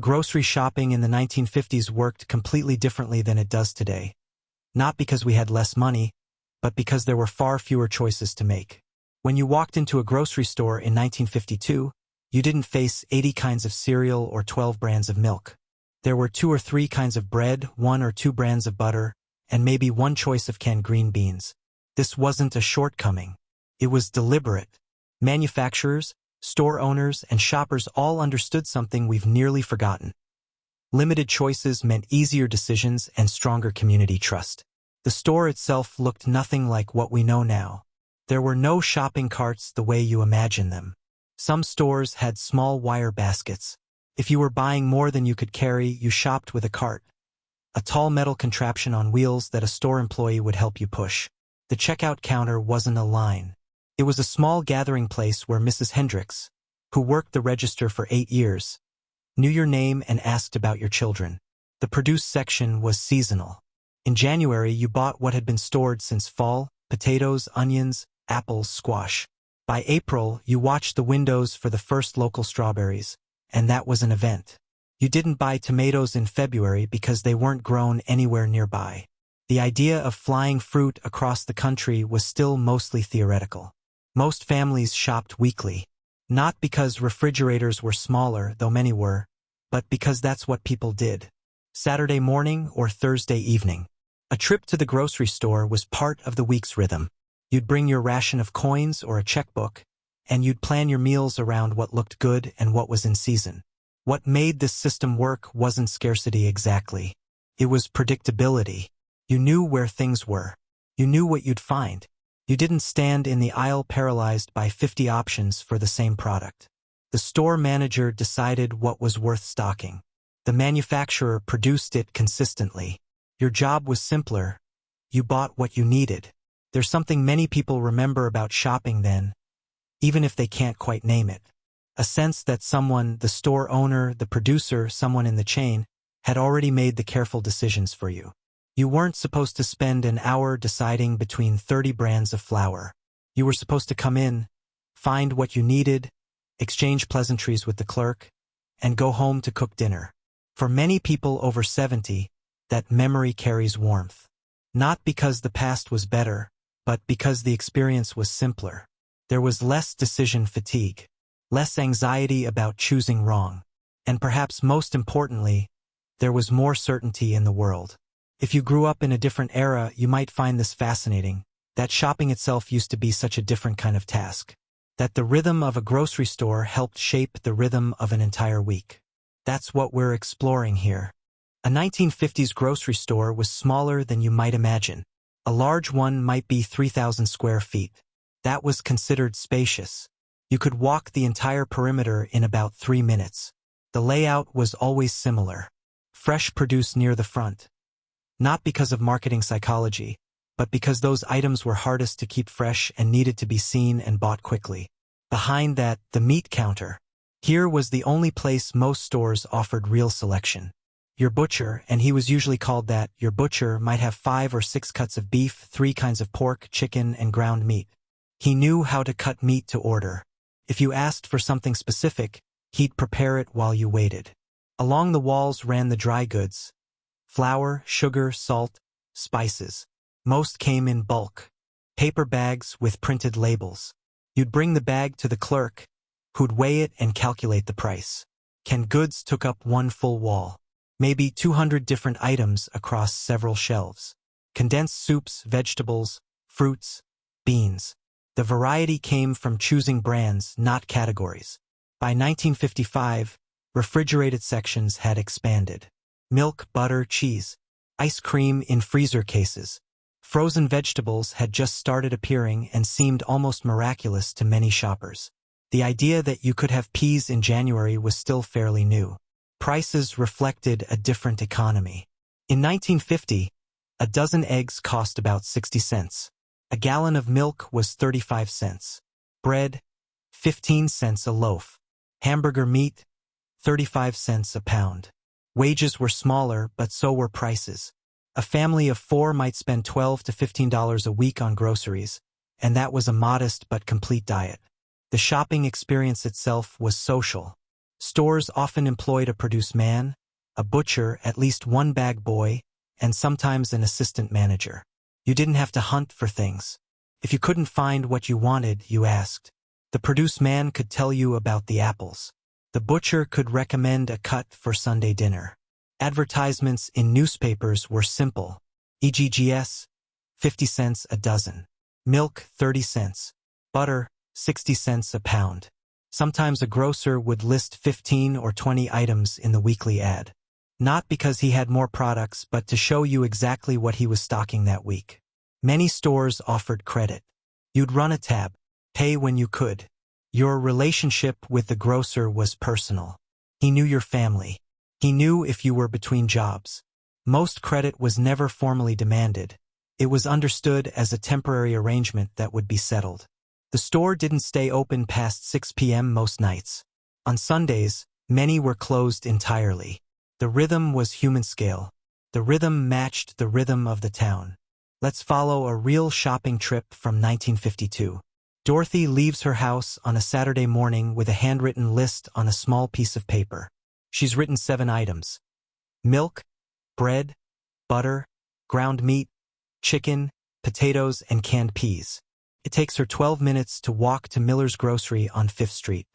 Grocery shopping in the 1950s worked completely differently than it does today. Not because we had less money, but because there were far fewer choices to make. When you walked into a grocery store in 1952, you didn't face 80 kinds of cereal or 12 brands of milk. There were 2 or 3 kinds of bread, 1 or 2 brands of butter, and maybe 1 choice of canned green beans. This wasn't a shortcoming. It was deliberate. Manufacturers, store owners, and shoppers all understood something we've nearly forgotten. Limited choices meant easier decisions and stronger community trust. The store itself looked nothing like what we know now. There were no shopping carts the way you imagine them. Some stores had small wire baskets. If you were buying more than you could carry, you shopped with a cart, a tall metal contraption on wheels that a store employee would help you push. The checkout counter wasn't a line. It was a small gathering place where Mrs. Hendricks, who worked the register for 8 years, knew your name and asked about your children. The produce section was seasonal. In January, you bought what had been stored since fall: potatoes, onions, apples, squash. By April, you watched the windows for the first local strawberries, and that was an event. You didn't buy tomatoes in February because they weren't grown anywhere nearby. The idea of flying fruit across the country was still mostly theoretical. Most families shopped weekly, not because refrigerators were smaller, though many were, but because that's what people did. Saturday morning or Thursday evening. A trip to the grocery store was part of the week's rhythm. You'd bring your ration of coins or a checkbook, and you'd plan your meals around what looked good and what was in season. What made this system work wasn't scarcity exactly. It was predictability. You knew where things were. You knew what you'd find. You didn't stand in the aisle paralyzed by 50 options for the same product. The store manager decided what was worth stocking. The manufacturer produced it consistently. Your job was simpler. You bought what you needed. There's something many people remember about shopping then, even if they can't quite name it. A sense that someone, the store owner, the producer, someone in the chain, had already made the careful decisions for you. You weren't supposed to spend an hour deciding between 30 brands of flour. You were supposed to come in, find what you needed, exchange pleasantries with the clerk, and go home to cook dinner. For many people over 70, that memory carries warmth. Not because the past was better, but because the experience was simpler. There was less decision fatigue, less anxiety about choosing wrong, and perhaps most importantly, there was more certainty in the world. If you grew up in a different era, you might find this fascinating, that shopping itself used to be such a different kind of task, that the rhythm of a grocery store helped shape the rhythm of an entire week. That's what we're exploring here. A 1950s grocery store was smaller than you might imagine. A large one might be 3,000 square feet. That was considered spacious. You could walk the entire perimeter in about 3 minutes. The layout was always similar. Fresh produce near the front. Not because of marketing psychology, but because those items were hardest to keep fresh and needed to be seen and bought quickly. Behind that, the meat counter. Here was the only place most stores offered real selection. Your butcher, and he was usually called that, your butcher might have 5 or 6 cuts of beef, 3 kinds of pork, chicken, and ground meat. He knew how to cut meat to order. If you asked for something specific, he'd prepare it while you waited. Along the walls ran the dry goods. Flour, sugar, salt, spices. Most came in bulk. Paper bags with printed labels. You'd bring the bag to the clerk, who'd weigh it and calculate the price. Canned goods took up one full wall. Maybe 200 different items across several shelves. Condensed soups, vegetables, fruits, beans. The variety came from choosing brands, not categories. By 1955, refrigerated sections had expanded. Milk, butter, cheese, ice cream in freezer cases. Frozen vegetables had just started appearing and seemed almost miraculous to many shoppers. The idea that you could have peas in January was still fairly new. Prices reflected a different economy. In 1950, a dozen eggs cost about 60 cents. A gallon of milk was 35 cents. Bread, 15 cents a loaf. Hamburger meat, 35 cents a pound. Wages were smaller, but so were prices. A family of 4 might spend $12 to $15 a week on groceries, and that was a modest but complete diet. The shopping experience itself was social. Stores often employed a produce man, a butcher, at least one bag boy, and sometimes an assistant manager. You didn't have to hunt for things. If you couldn't find what you wanted, you asked. The produce man could tell you about the apples. The butcher could recommend a cut for Sunday dinner. Advertisements in newspapers were simple. EGGS, 50 cents a dozen. Milk, 30 cents. Butter, 60 cents a pound. Sometimes a grocer would list 15 or 20 items in the weekly ad. Not because he had more products, but to show you exactly what he was stocking that week. Many stores offered credit. You'd run a tab, pay when you could. Your relationship with the grocer was personal. He knew your family. He knew if you were between jobs. Most credit was never formally demanded. It was understood as a temporary arrangement that would be settled. The store didn't stay open past 6 p.m. most nights. On Sundays, many were closed entirely. The rhythm was human scale. The rhythm matched the rhythm of the town. Let's follow a real shopping trip from 1952. Dorothy leaves her house on a Saturday morning with a handwritten list on a small piece of paper. She's written 7 items. Milk, bread, butter, ground meat, chicken, potatoes, and canned peas. It takes her 12 minutes to walk to Miller's Grocery on 5th Street.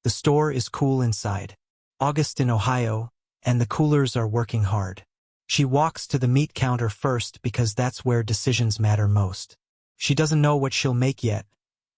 The store is cool inside. August in Ohio, and the coolers are working hard. She walks to the meat counter first because that's where decisions matter most. She doesn't know what she'll make yet,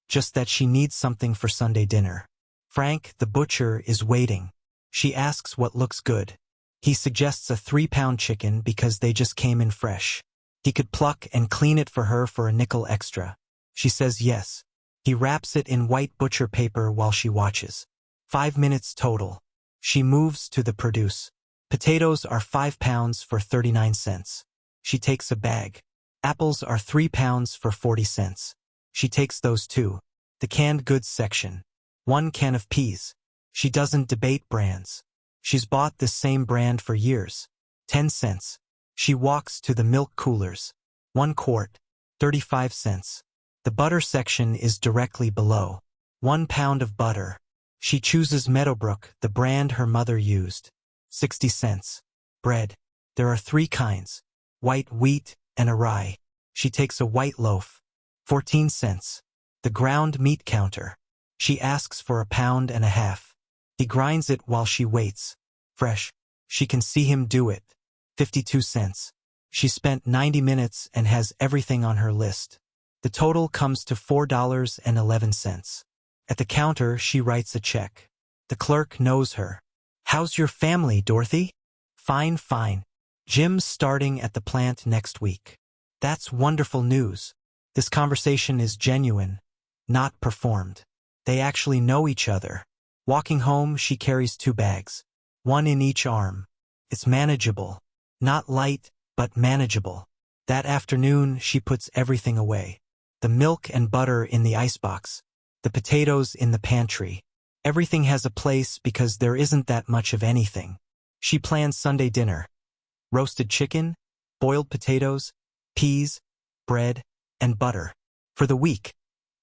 just that she needs something for Sunday dinner. Frank, the butcher, is waiting. She asks what looks good. He suggests a 3-pound chicken because they just came in fresh. He could pluck and clean it for her for a nickel extra. She says yes. He wraps it in white butcher paper while she watches. 5 minutes total. She moves to the produce. Potatoes are 5 pounds for 39 cents. She takes a bag. Apples are 3 pounds for 40 cents. She takes those too. The canned goods section. 1 can of peas. She doesn't debate brands. She's bought this same brand for years. 10 cents. She walks to the milk coolers. 1 quart. 35 cents. The butter section is directly below. 1 pound of butter. She chooses Meadowbrook, the brand her mother used. 60 cents. Bread. There are 3 kinds. White wheat and a rye. She takes a white loaf. 14 cents. The ground meat counter. She asks for 1.5 pounds. He grinds it while she waits. Fresh. She can see him do it. 52 cents. She spent 90 minutes and has everything on her list. The total comes to $4.11. At the counter, she writes a check. The clerk knows her. How's your family, Dorothy? Fine, fine. Jim's starting at the plant next week. That's wonderful news. This conversation is genuine, not performed. They actually know each other. Walking home, she carries 2 bags. 1 in each arm. It's manageable. Not light, but manageable. That afternoon, she puts everything away. The milk and butter in the icebox. The potatoes in the pantry. Everything has a place because there isn't that much of anything. She plans Sunday dinner. Roasted chicken, boiled potatoes, peas, bread, and butter. For the week,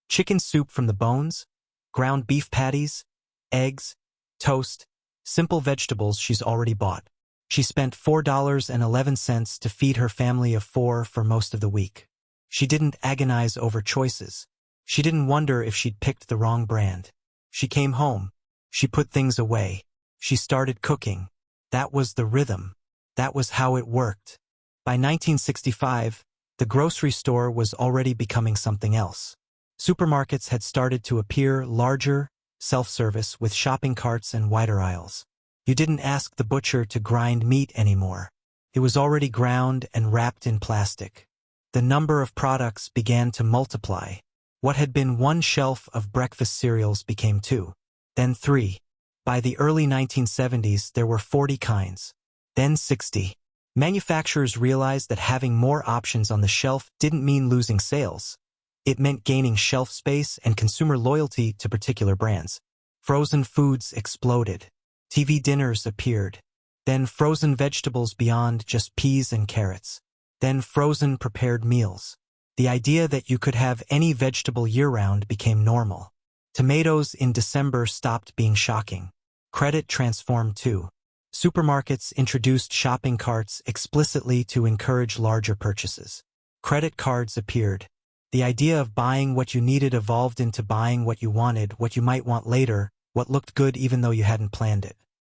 chicken soup from the bones, ground beef patties, eggs, toast, simple vegetables she's already bought. She spent $4.11 to feed her family of 4 for most of the week. She didn't agonize over choices. She didn't wonder if she'd picked the wrong brand. She came home. She put things away. She started cooking. That was the rhythm. That was how it worked. By 1965, the grocery store was already becoming something else. Supermarkets had started to appear, larger, self-service, with shopping carts and wider aisles. You didn't ask the butcher to grind meat anymore. It was already ground and wrapped in plastic. The number of products began to multiply. What had been 1 shelf of breakfast cereals became 2, then 3. By the early 1970s, there were 40 kinds, then 60. Manufacturers realized that having more options on the shelf didn't mean losing sales. It meant gaining shelf space and consumer loyalty to particular brands. Frozen foods exploded. TV dinners appeared. Then frozen vegetables beyond just peas and carrots. Then frozen prepared meals. The idea that you could have any vegetable year-round became normal. Tomatoes in December stopped being shocking. Credit transformed too. Supermarkets introduced shopping carts explicitly to encourage larger purchases. Credit cards appeared. The idea of buying what you needed evolved into buying what you wanted, what you might want later, what looked good even though you hadn't planned it.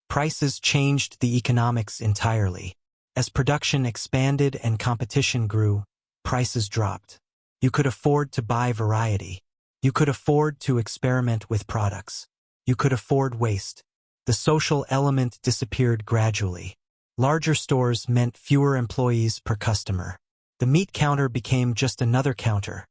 Prices changed the economics entirely. As production expanded and competition grew, prices dropped. You could afford to buy variety. You could afford to experiment with products. You could afford waste. The social element disappeared gradually. Larger stores meant fewer employees per customer. The meat counter became just another counter,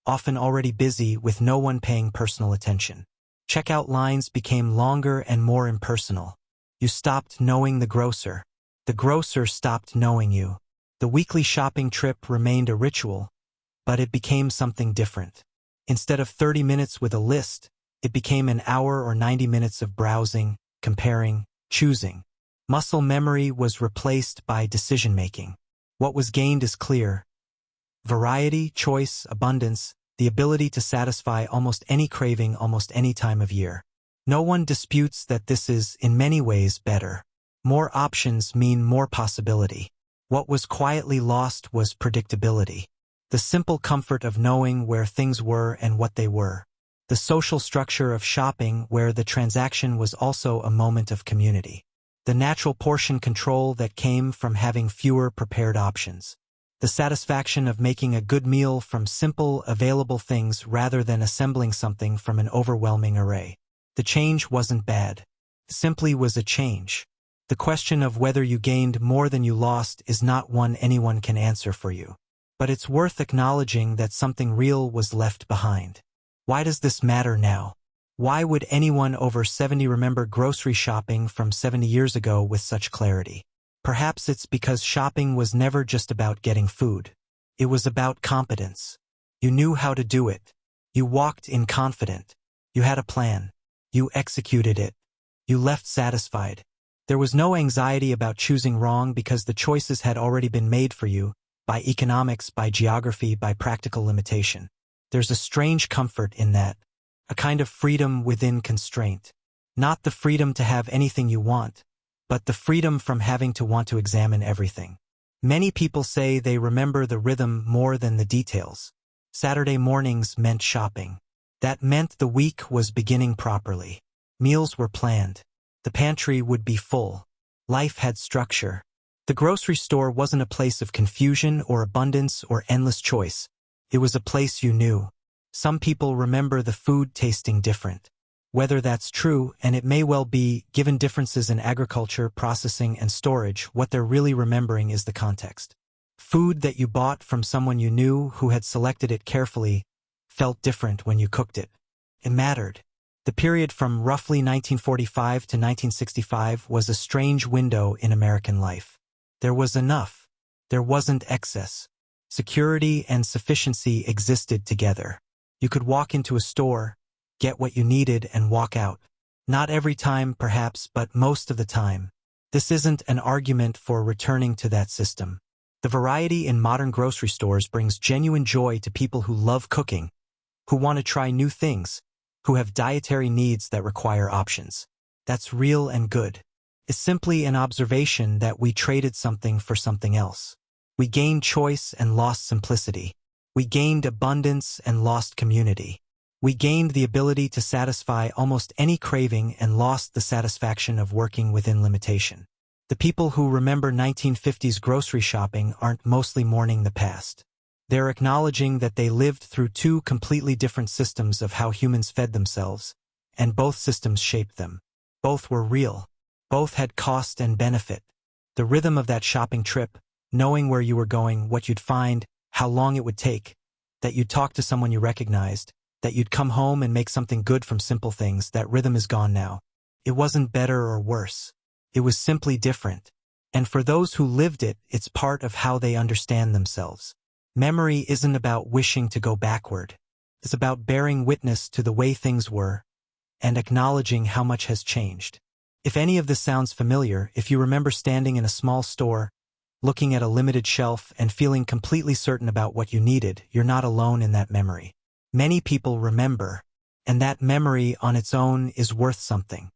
often already busy with no one paying personal attention. Checkout lines became longer and more impersonal. You stopped knowing the grocer. The grocer stopped knowing you. The weekly shopping trip remained a ritual, but it became something different. Instead of 30 minutes with a list, it became an hour or 90 minutes of browsing, comparing, choosing. Muscle memory was replaced by decision-making. What was gained is clear. Variety, choice, abundance, the ability to satisfy almost any craving almost any time of year. No one disputes that this is, in many ways, better. More options mean more possibility. What was quietly lost was predictability. The simple comfort of knowing where things were and what they were. The social structure of shopping where the transaction was also a moment of community. The natural portion control that came from having fewer prepared options. The satisfaction of making a good meal from simple, available things rather than assembling something from an overwhelming array. The change wasn't bad. It simply was a change. The question of whether you gained more than you lost is not one anyone can answer for you. But it's worth acknowledging that something real was left behind. Why does this matter now? Why would anyone over 70 remember grocery shopping from 70 years ago with such clarity? Perhaps it's because shopping was never just about getting food. It was about competence. You knew how to do it. You walked in confident. You had a plan. You executed it. You left satisfied. There was no anxiety about choosing wrong because the choices had already been made for you, by economics, by geography, by practical limitation. There's a strange comfort in that. A kind of freedom within constraint. Not the freedom to have anything you want, but the freedom from having to want to examine everything. Many people say they remember the rhythm more than the details. Saturday mornings meant shopping. That meant the week was beginning properly. Meals were planned. The pantry would be full. Life had structure. The grocery store wasn't a place of confusion or abundance or endless choice. It was a place you knew. Some people remember the food tasting different. Whether that's true, and it may well be, given differences in agriculture, processing, and storage, what they're really remembering is the context. Food that you bought from someone you knew who had selected it carefully felt different when you cooked it. It mattered. The period from roughly 1945 to 1965 was a strange window in American life. There was enough. There wasn't excess. Security and sufficiency existed together. You could walk into a store, get what you needed, and walk out. Not every time, perhaps, but most of the time. This isn't an argument for returning to that system. The variety in modern grocery stores brings genuine joy to people who love cooking, who want to try new things, who have dietary needs that require options. That's real and good. It's simply an observation that we traded something for something else. We gained choice and lost simplicity. We gained abundance and lost community. We gained the ability to satisfy almost any craving and lost the satisfaction of working within limitation. The people who remember 1950s grocery shopping aren't mostly mourning the past. They're acknowledging that they lived through two completely different systems of how humans fed themselves, and both systems shaped them. Both were real. Both had cost and benefit. The rhythm of that shopping trip, knowing where you were going, what you'd find, how long it would take, that you'd talk to someone you recognized, that you'd come home and make something good from simple things, that rhythm is gone now. It wasn't better or worse. It was simply different. And for those who lived it, it's part of how they understand themselves. Memory isn't about wishing to go backward. It's about bearing witness to the way things were and acknowledging how much has changed. If any of this sounds familiar, if you remember standing in a small store, looking at a limited shelf and feeling completely certain about what you needed, you're not alone in that memory. Many people remember, and that memory on its own is worth something.